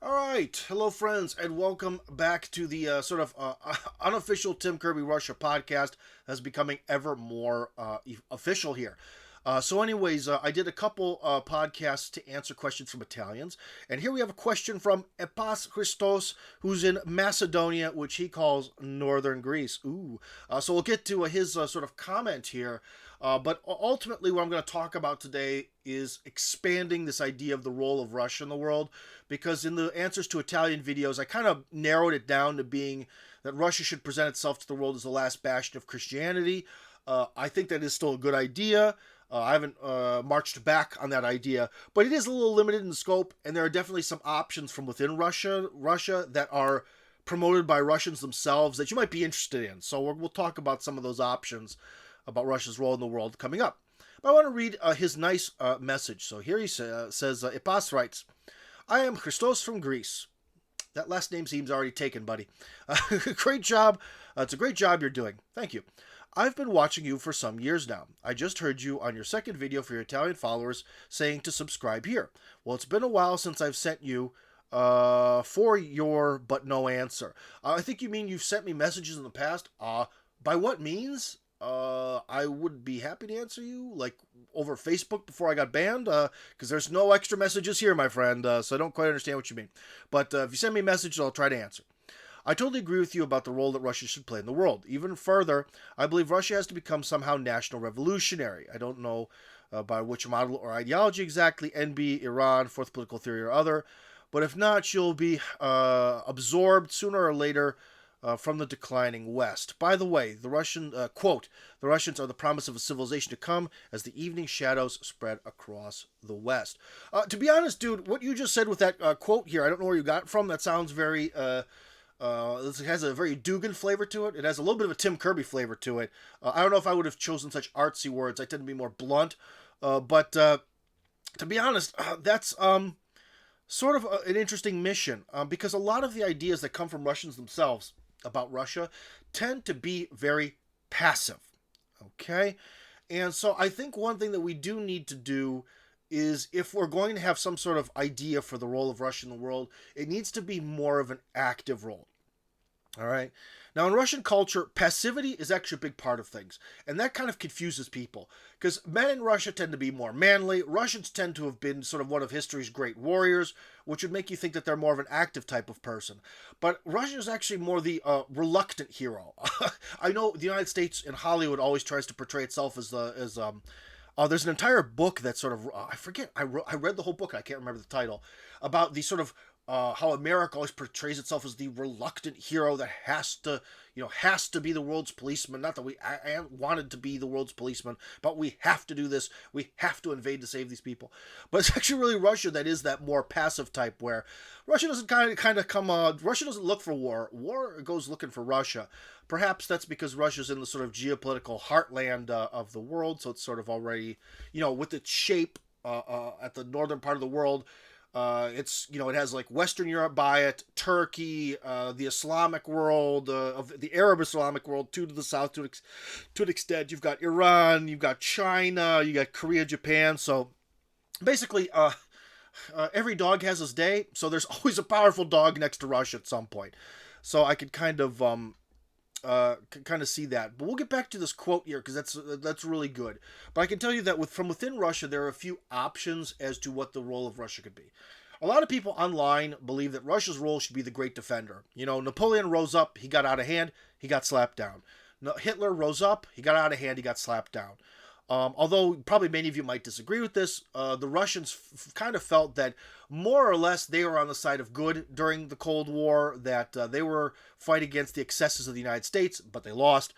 All right, hello friends, and welcome back to the unofficial Tim Kirby Russia podcast that's becoming ever more official here. I did a couple podcasts to answer questions from Italians, and here we have a question from Epas Christos, who's in Macedonia, which he calls northern Greece. Ooh, so we'll get to his sort of comment here. But ultimately, what I'm going to talk about today is expanding this idea of the role of Russia in the world, because in the answers to Italian videos, I kind of narrowed it down to being that Russia should present itself to the world as the last bastion of Christianity. I think that is still a good idea. I haven't marched back on that idea, but it is a little limited in scope, and there are definitely some options from within Russia that are promoted by Russians themselves that you might be interested in. So we'll talk about some of those options about Russia's role in the world coming up. But I want to read his nice message. So here he says, Ipas writes, I am Christos from Greece. That last name seems already taken, buddy. Great job. It's a great job you're doing. Thank you. I've been watching you for some years now. I just heard you on your second video for your Italian followers saying to subscribe here. Well, it's been a while since I've sent you for your but no answer. I think you mean you've sent me messages in the past. By what means? I would be happy to answer you, like over Facebook before I got banned, because there's no extra messages here, my friend. So I don't quite understand what you mean. But if you send me a message, I'll try to answer. I totally agree with you about the role that Russia should play in the world. Even further, I believe Russia has to become somehow national revolutionary. I don't know by which model or ideology exactly, NB, Iran, fourth political theory, or other. But if not, she'll be absorbed sooner or later from the declining West. By the way, the Russian quote: "The Russians are the promise of a civilization to come as the evening shadows spread across the West." To be honest, dude, what you just said with that quote here, I don't know where you got it from. That sounds very. This has a very Dugan flavor to it. It has a little bit of a Tim Kirby flavor to it. I don't know if I would have chosen such artsy words. I tend to be more blunt. But to be honest, that's sort of an interesting mission because a lot of the ideas that come from Russians themselves about Russia tend to be very passive. Okay? And so I think one thing that we do need to do is if we're going to have some sort of idea for the role of Russia in the world, it needs to be more of an active role. All right. Now, in Russian culture, passivity is actually a big part of things. And that kind of confuses people. Because men in Russia tend to be more manly. Russians tend to have been sort of one of history's great warriors, which would make you think that they're more of an active type of person. But Russia is actually more the reluctant hero. I know the United States and Hollywood always tries to portray itself as there's an entire book that sort of I forget I read the whole book. I can't remember the title about the sort of how America always portrays itself as the reluctant hero that has to be the world's policeman. Not that I wanted to be the world's policeman, but we have to do this. We have to invade to save these people. But it's actually really Russia that is that more passive type, where Russia doesn't kind of come. Russia doesn't look for war. War goes looking for Russia. Perhaps that's because Russia's in the sort of geopolitical heartland of the world, so it's sort of already, with its shape at the northern part of the world. It has like Western Europe by it, Turkey, the Islamic world, of the Arab Islamic world, to the south to an extent. You've got Iran, you've got China, you got Korea, Japan. So basically, every dog has his day. So there's always a powerful dog next to Russia at some point. So I could kind of see that. But we'll get back to this quote here because that's really good. But I can tell you that from within Russia, there are a few options as to what the role of Russia could be. A lot of people online believe that Russia's role should be the great defender. Napoleon rose up, he got out of hand, he got slapped down. Hitler rose up, he got out of hand, he got slapped down. Although probably many of you might disagree with this, the Russians kind of felt that more or less they were on the side of good during the Cold War, that they were fighting against the excesses of the United States, but they lost.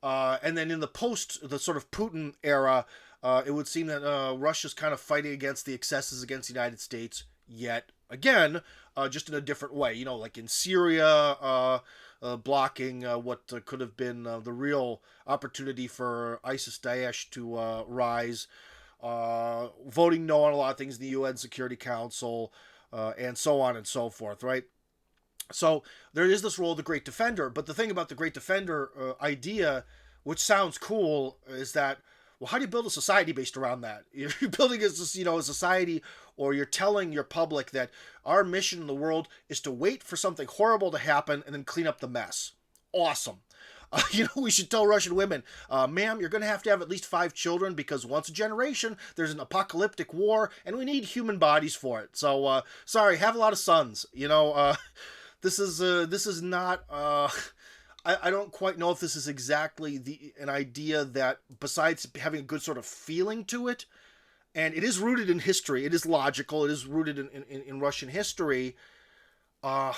And then in the sort of Putin era, it would seem that Russia's kind of fighting against the excesses against the United States, yet again, just in a different way. Like in Syria, blocking what could have been the real opportunity for ISIS-Daesh to rise, voting no on a lot of things in the UN Security Council, and so on and so forth, right? So there is this role of the Great Defender, but the thing about the Great Defender idea, which sounds cool, is that, Well, how do you build a society based around that? You're building a society, or you're telling your public that our mission in the world is to wait for something horrible to happen and then clean up the mess. Awesome. We should tell Russian women, ma'am, you're going to have at least 5 children because once a generation, there's an apocalyptic war and we need human bodies for it. So, sorry, have a lot of sons. This is not. I don't quite know if this is exactly an idea that, besides having a good sort of feeling to it, and it is rooted in history, it is logical, it is rooted in Russian history. I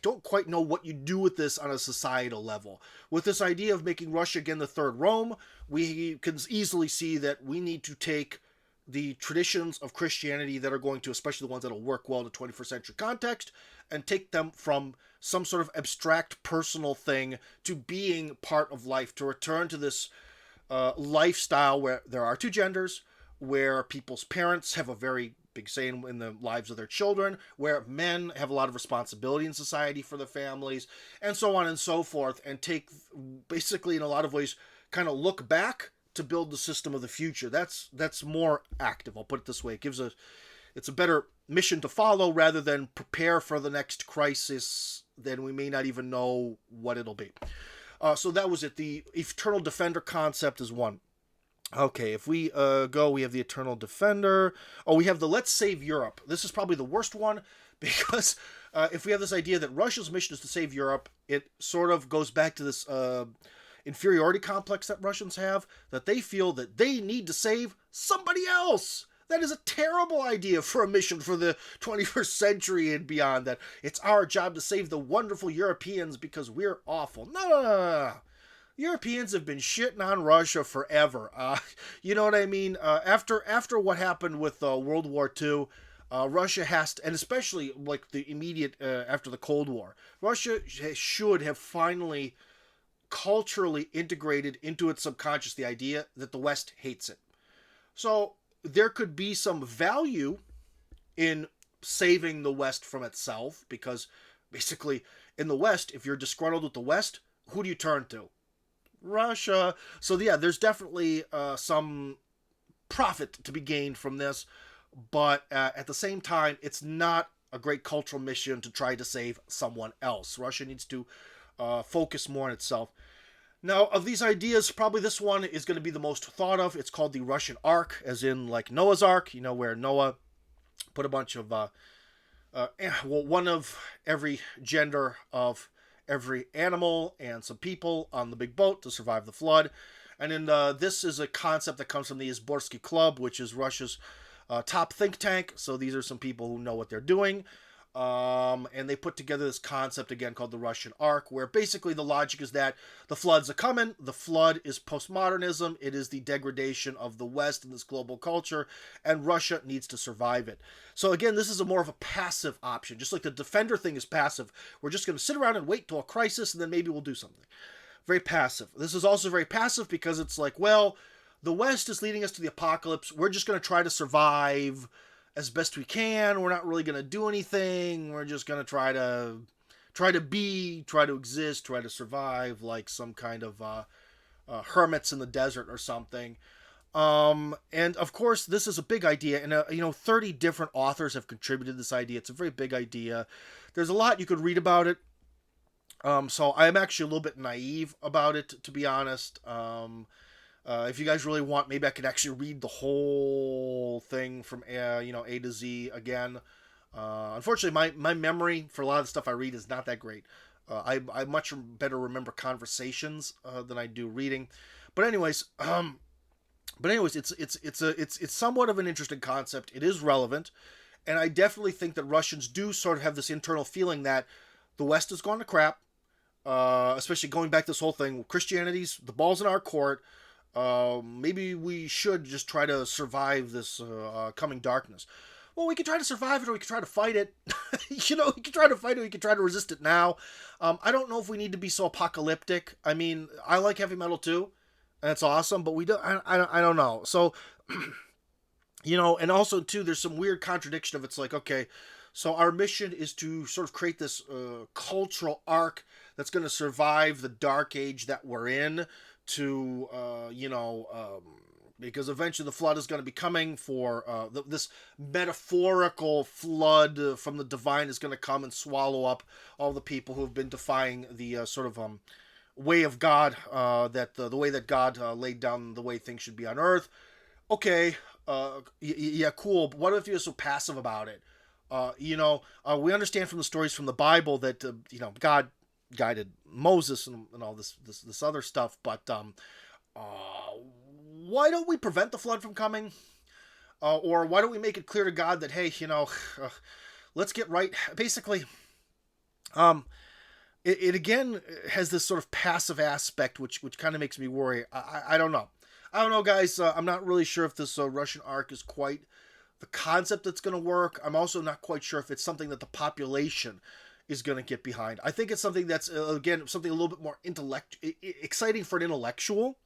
don't quite know what you do with this on a societal level. With this idea of making Russia again the third Rome, we can easily see that we need to take the traditions of Christianity that are going to, especially the ones that will work well in the 21st century context, and take them from some sort of abstract personal thing to being part of life, to return to this lifestyle where there are 2 genders, where people's parents have a very big say in the lives of their children, where men have a lot of responsibility in society for their families, and so on and so forth, and take, basically, in a lot of ways, kind of look back to build the system of the future. That's more active, I'll put it this way. It's a better mission to follow rather than prepare for the next crisis, then we may not even know what it'll be. So that was it. The Eternal Defender concept is one. Okay, if we we have the Eternal Defender. Oh, we have the Let's Save Europe. This is probably the worst one, because if we have this idea that Russia's mission is to save Europe, it sort of goes back to this inferiority complex that Russians have, that they feel that they need to save somebody else. That is a terrible idea for a mission for the 21st century and beyond, that it's our job to save the wonderful Europeans because we're awful. No. Europeans have been shitting on Russia forever. You know what I mean? After what happened with World War II, Russia has to, and especially like the immediate after the Cold War, Russia should have finally culturally integrated into its subconscious the idea that the West hates it. So there could be some value in saving the West from itself, because basically in the West, if you're disgruntled with the West, who do you turn to? Russia. So yeah, there's definitely some profit to be gained from this, but at the same time, it's not a great cultural mission to try to save someone else. Russia needs to focus more on itself. Now, of these ideas, probably this one is going to be the most thought of. It's called the Russian Ark, as in like Noah's Ark, where Noah put a bunch of, one of every gender of every animal and some people on the big boat to survive the flood. And then this is a concept that comes from the Izborsky Club, which is Russia's top think tank. So these are some people who know what they're doing. And they put together this concept again called the Russian Ark, where basically the logic is that the floods are coming. The flood is postmodernism. It is the degradation of the West in this global culture, and Russia needs to survive it. So again, this is more of a passive option. Just like the Defender thing is passive. We're just going to sit around and wait till a crisis, and then maybe we'll do something. Very passive. This is also very passive because it's like, well, the West is leading us to the apocalypse. We're just going to try to survive as best we can. We're not really going to do anything. We're just going to try to exist, try to survive like some kind of hermits in the desert or something. And of course, this is a big idea, and 30 different authors have contributed to this idea. It's a very big idea. There's a lot you could read about it. So I'm actually a little bit naive about it, to be honest. If you guys really want, maybe I could actually read the whole thing from A to Z again. Unfortunately, my memory for a lot of the stuff I read is not that great. I much better remember conversations than I do reading. But anyways, it's somewhat of an interesting concept. It is relevant, and I definitely think that Russians do sort of have this internal feeling that the West has gone to crap. Especially going back to this whole thing, Christianity's the ball's in our court. Maybe we should just try to survive this coming darkness. Well, we could try to survive it, or we could try to fight it. We could try to fight it, we could try to resist it now. I don't know if we need to be so apocalyptic. I mean, I like heavy metal too, and it's awesome, but we don't. I don't know. So, and also too, there's some weird contradiction of it's like, okay, so our mission is to sort of create this cultural arc that's going to survive the dark age that we're in, to because eventually the flood is going to be coming for this metaphorical flood from the divine is going to come and swallow up all the people who have been defying the sort of way of God, that the way that God laid down the way things should be on earth. Okay, yeah, cool. But what if you're so passive about it? We understand from the stories from the Bible that God guided Moses and all this other stuff, but uh, why don't we prevent the flood from coming? Or why don't we make it clear to God that, hey, let's get right. Basically, it again has this sort of passive aspect, which kind of makes me worry. I don't know. I don't know, guys. I'm not really sure if this Russian arc is quite the concept that's going to work. I'm also not quite sure if it's something that the population is going to get behind. I think it's something that's, again, something a little bit more exciting for an intellectual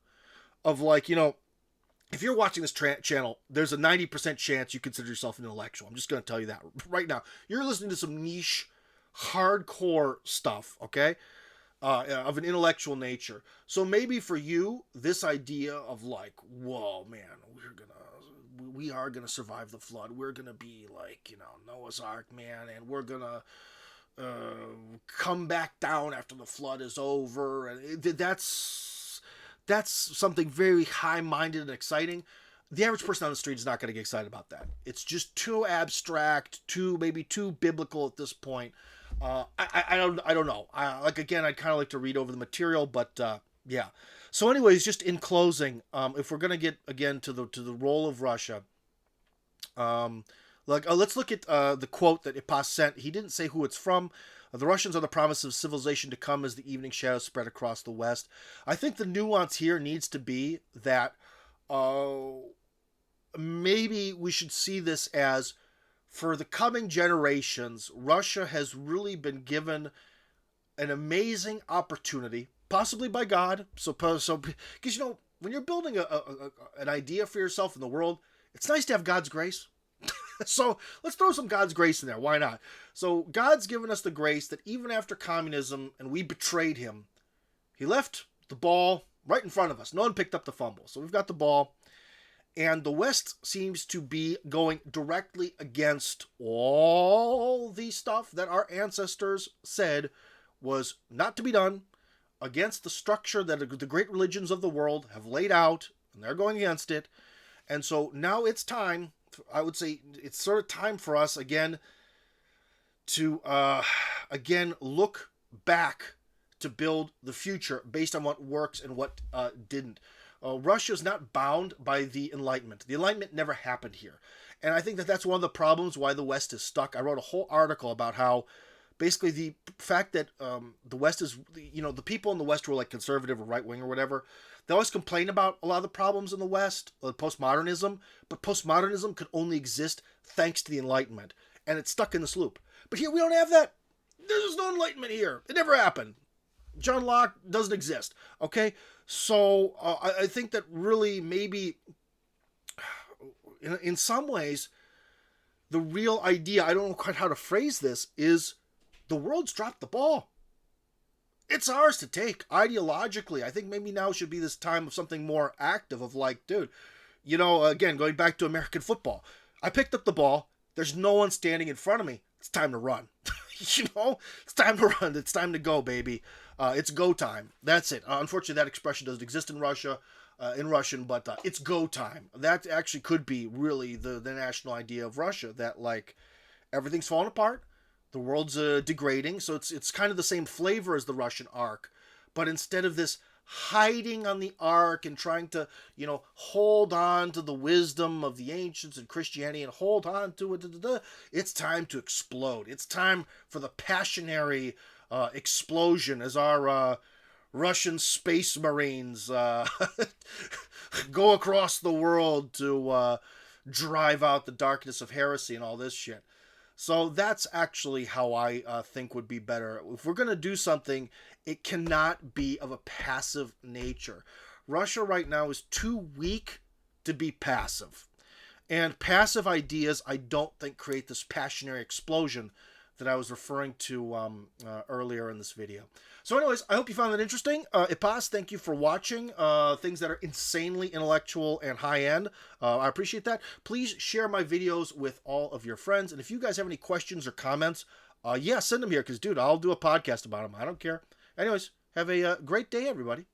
of like, if you're watching this channel, there's a 90% chance you consider yourself an intellectual. I'm just going to tell you that right now. You're listening to some niche, hardcore stuff, okay? Of an intellectual nature. So maybe for you, this idea of like, whoa, man, we are gonna survive the flood. We're gonna be like, Noah's Ark, man, and we're gonna come back down after the flood is over. And that's something very high-minded and exciting. The average person on the street is not going to get excited about that. It's just too abstract, maybe too biblical at this point. I don't know. I'd kind of like to read over the material, but yeah. So, anyways, just in closing, if we're gonna get again to the role of Russia, let's look at the quote that Ipas sent. He didn't say who it's from. The Russians are the promise of civilization to come as the evening shadows spread across the West. I think the nuance here needs to be that maybe we should see this as, for the coming generations, Russia has really been given an amazing opportunity, possibly by God. Because when you're building an idea for yourself in the world, it's nice to have God's grace. So let's throw some God's grace in there. Why not? So God's given us the grace that even after communism and we betrayed him, he left the ball right in front of us. No one picked up the fumble. So we've got the ball. And the West seems to be going directly against all the stuff that our ancestors said was not to be done, against the structure that the great religions of the world have laid out, and they're going against it. And so now it's time, I would say it's sort of time for us again to look back to build the future based on what works and what didn't. Russia is not bound by the Enlightenment. The Enlightenment never happened here. And I think that that's one of the problems why the West is stuck. I wrote a whole article about how basically the fact that the West is, the people in the West who are like conservative or right-wing or whatever, they always complain about a lot of the problems in the West, postmodernism, but postmodernism could only exist thanks to the Enlightenment. And it's stuck in this loop. But here we don't have that. There's no Enlightenment here. It never happened. John Locke doesn't exist. Okay? So I think that really maybe in some ways the real idea, I don't know quite how to phrase this, is the world's dropped the ball. It's ours to take ideologically. I think maybe now should be this time of something more active of like, dude, again, going back to American football, I picked up the ball. There's no one standing in front of me. It's time to run. It's time to run. It's time to go, baby. It's go time. That's it. Unfortunately, that expression doesn't exist in Russia, in Russian, but it's go time. That actually could be really the national idea of Russia, that like everything's falling apart. The world's degrading. So it's kind of the same flavor as the Russian arc. But instead of this hiding on the ark and trying to, hold on to the wisdom of the ancients and Christianity and hold on to it, it's time to explode. It's time for the passionary explosion as our Russian space marines go across the world to drive out the darkness of heresy and all this shit. So that's actually how I think would be better. If we're going to do something, it cannot be of a passive nature. Russia right now is too weak to be passive. And passive ideas, I don't think, create this passionary explosion that I was referring to earlier in this video. So anyways, I hope you found that interesting. Ipas, thank you for watching things that are insanely intellectual and high-end. I appreciate that. Please share my videos with all of your friends. And if you guys have any questions or comments, yeah, send them here because, dude, I'll do a podcast about them. I don't care. Anyways, have a great day, everybody.